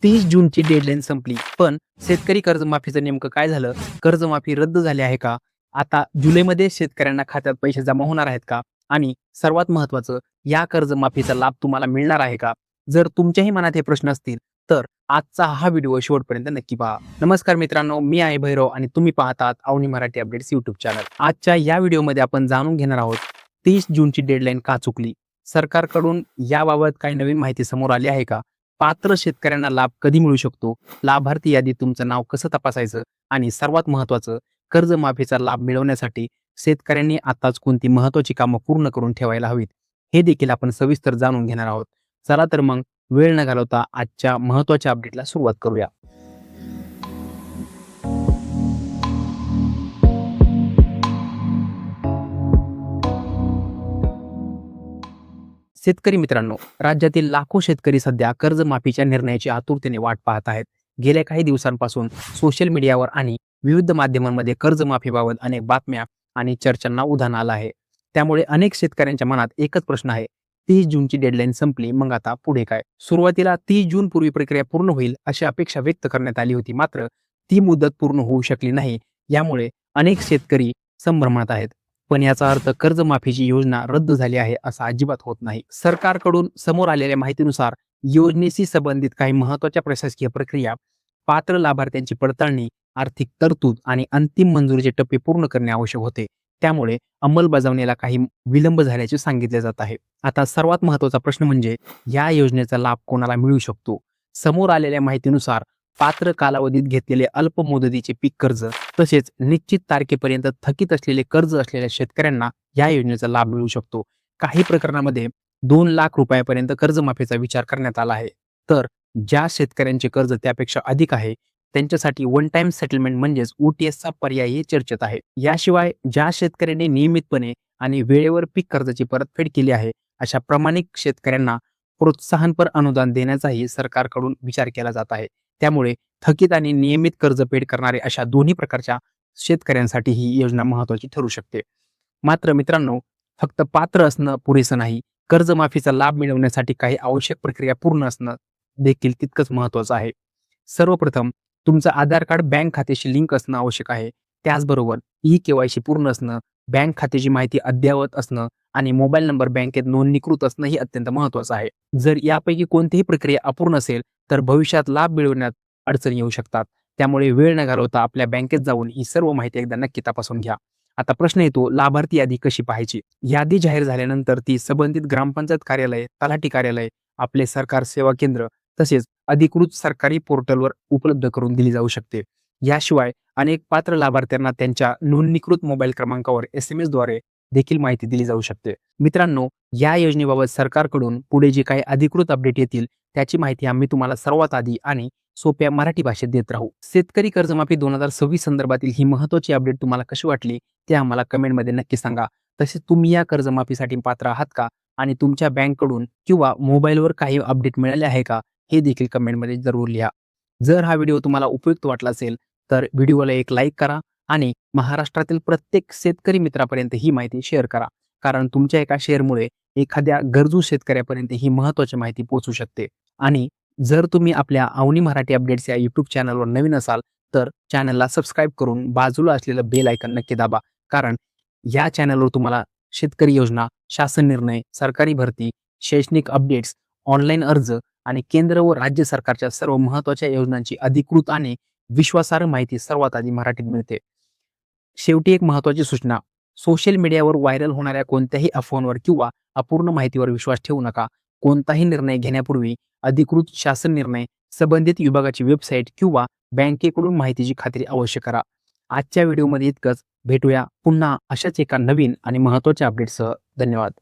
30 जूनची deadline संपली. पण शेतकरी कर्जमाफीचं नेमकं काय झालं? कर्जमाफी रद्द झाली आहे का? आता जुलैमध्ये शेतकऱ्यांना खात्यात पैसे जमा होणार आहेत का? आणि सर्वात महत्त्वाचं, या कर्जमाफीचा लाभ तुम्हाला मिळणार आहे का? जर तुमच्याही मनात हे प्रश्न असतील, तर आजचा हा व्हिडिओ शेवटपर्यंत नक्की पहा. नमस्कार मित्रांनो, मी आहे भैरव आणि तुम्ही पाहतात Avani Marathi updates YouTube channel. आजच्या या व्हिडिओमध्ये आपण जाणून घेणार आहोत 30 जूनची डेडलाईन का चुकली? सरकारकडून याबाबत काही नवीन माहिती समोर आली आहे का? पात्र शेतकऱ्यांना लाभ कधी मिळू शकतो? लाभार्थी यादीत तुमचं नाव कसं तपासायचं? आणि सर्वात महत्त्वाचं, कर्जमाफीचा लाभ मिळवण्यासाठी शेतकऱ्यांनी आताच कोणती महत्त्वाची कामं पूर्ण करून ठेवायला हवीत, हे देखील आपण सविस्तर जाणून घेणार आहोत. चला तर मग वेळ न घालवता आजच्या महत्त्वाच्या अपडेटला सुरुवात करूया. शेतकरी मित्रांनो, राज्यातील लाखो शेतकरी सध्या कर्जमाफीच्या निर्णयाची आतुरतेने वाट पाहत आहेत. गेल्या काही दिवसांपासून सोशल मीडियावर आणि विविध माध्यमांमध्ये कर्जमाफीबाबत अनेक बातम्या आणि चर्चांना उधाण आलं आहे. त्यामुळे अनेक शेतकऱ्यांच्या मनात एकच प्रश्न आहे, 30 जूनची डेडलाईन संपली, मग आता पुढे काय? सुरुवातीला 30 जून पूर्वी प्रक्रिया पूर्ण होईल अशी अपेक्षा व्यक्त करण्यात आली होती. मात्र ती मुदत पूर्ण होऊ शकली नाही. यामुळे अनेक शेतकरी संभ्रमात आहेत. पण याचा अर्थ कर्जमाफीची योजना रद्द झाली आहे असं अजिबात होत नाही. सरकारकडून समोर आलेल्या माहितीनुसार योजनेशी संबंधित काही महत्त्वाच्या प्रशासकीय प्रक्रिया, पात्र लाभार्थ्यांची पडताळणी, आर्थिक तरतूद आणि अंतिम मंजुरीचे टप्पे पूर्ण करणे आवश्यक होते. त्यामुळे अंमलबजावणीला काही विलंब झाल्याचे सांगितले जात आहे. आता सर्वात महत्त्वाचा प्रश्न म्हणजे या योजनेचा लाभ कोणाला मिळू शकतो? समोर आलेल्या माहितीनुसार पात्र कालावधीत घेतलेले अल्प मुदतीचे पीक कर्ज तसेच निश्चित तारखेपर्यंत थकीत असलेले कर्ज असलेल्या शेतकऱ्यांना या योजनेचा लाभ मिळू शकतो. काही प्रकरणामध्ये 2 लाख रुपयापर्यंत कर्जमाफीचा विचार करण्यात आला आहे. तर ज्या शेतकऱ्यांचे कर्ज त्यापेक्षा अधिक आहे, त्यांच्यासाठी वन टाइम सेटलमेंट म्हणजेच OTSचा पर्यायही चर्चेत आहे. याशिवाय ज्या शेतकऱ्यांनी नियमितपणे आणि वेळेवर पीक कर्जाची परतफेड केली आहे, अशा प्रामाणिक शेतकऱ्यांना प्रोत्साहनपर अनुदान देण्याचाही सरकारकडून विचार केला जात आहे. त्यामुळे थकीत आणि नियमित कर्जफेड करणारे अशा दोन्ही प्रकारच्या शेतकऱ्यांसाठी ही योजना महत्त्वाची ठरू शकते. मात्र मित्रांनो, फक्त पात्र असणं पुरेसं नाही. कर्जमाफीचा लाभ मिळवण्यासाठी काही आवश्यक प्रक्रिया पूर्ण असणं देखील तितकंच महत्त्वाचं आहे. सर्वप्रथम तुमचं आधार कार्ड बँक खात्याशी लिंक असणं आवश्यक आहे. त्याचबरोबर ई-KYC पूर्ण असणं, बँक खात्याची माहिती अद्ययावत असणं आणि मोबाईल नंबर बँकेत नोंदणीकृत असणं ही अत्यंत महत्त्वाचं आहे. जर यापैकी कोणतीही प्रक्रिया अपूर्ण असेल, तर भविष्यात लाभ मिळवण्यात अडचणी येऊ शकतात. त्यामुळे वेळ न घालवता आपल्या बँकेत जाऊन ही सर्व माहिती एकदा नक्की तपासून घ्या. आता प्रश्न येतो, लाभार्थी यादी कशी पाहायची? यादी जाहीर झाल्यानंतर ती संबंधित ग्रामपंचायत कार्यालय, तलाठी कार्यालय, आपले सरकार सेवा केंद्र तसेच अधिकृत सरकारी पोर्टलवर उपलब्ध करून दिली जाऊ शकते. याशिवाय अनेक पात्र लाभार्थ्यांना त्यांच्या नोंदणीकृत मोबाईल क्रमांकावर SMS द्वारे देखील माहिती दिली जाऊ शकते. मित्रांनो, या योजनेबाबत सरकारकडून पुढे जे काही अधिकृत अपडेट येतील, त्याची माहिती आम्ही तुम्हाला सर्वात आधी आणि सोप्या मराठी भाषेत देत राहू. शेतकरी कर्जमाफी 2026 संदर्भातील ही महत्त्वाची अपडेट तुम्हाला कशी वाटली, ते आम्हाला कमेंटमध्ये नक्की सांगा. तसेच तुम्ही या कर्जमाफीसाठी पात्र आहात का? आणि तुमच्या बँककडून किंवा मोबाईलवर काही अपडेट मिळाले आहे का? हे देखील कमेंटमध्ये जरूर लिहा. जर हा व्हिडिओ तुम्हाला उपयुक्त वाटला असेल, तर व्हिडिओला एक लाईक करा आणि महाराष्ट्रातील प्रत्येक शेतकरी मित्रापर्यंत ही माहिती शेअर करा. कारण तुमच्या एका शेअरमुळे एखाद्या गरजू शेतकऱ्यापर्यंत ही महत्त्वाची माहिती पोहोचू शकते. आणि जर तुम्ही आपल्या अवनी मराठी अपडेट्स या यूट्यूब चॅनलवर नवीन असाल, तर चॅनलला सबस्क्राईब करून बाजूला असलेलं बेल आयकॉन नक्की दाबा. कारण या चॅनलवर तुम्हाला शेतकरी योजना, शासन निर्णय, सरकारी भरती, शैक्षणिक अपडेट्स, ऑनलाईन अर्ज आणि केंद्र व राज्य सरकारच्या सर्व महत्त्वाच्या योजनांची अधिकृत आणि विश्वासार्ह माहिती सर्वात आधी मराठीत मिळते. शेवटी एक महत्त्वाची सूचना, सोशल मीडियावर व्हायरल होणाऱ्या कोणत्याही अफवांवर किंवा अपूर्ण माहितीवर विश्वास ठेवू नका. कोणताही निर्णय घेण्यापूर्वी अधिकृत शासन निर्णय, संबंधित विभागाची वेबसाईट किंवा बँकेकडून माहितीची खात्री अवश्य करा. आजच्या व्हिडिओमध्ये इतकंच. भेटूया पुन्हा अशाच एका नवीन आणि महत्त्वाच्या अपडेटसह. धन्यवाद.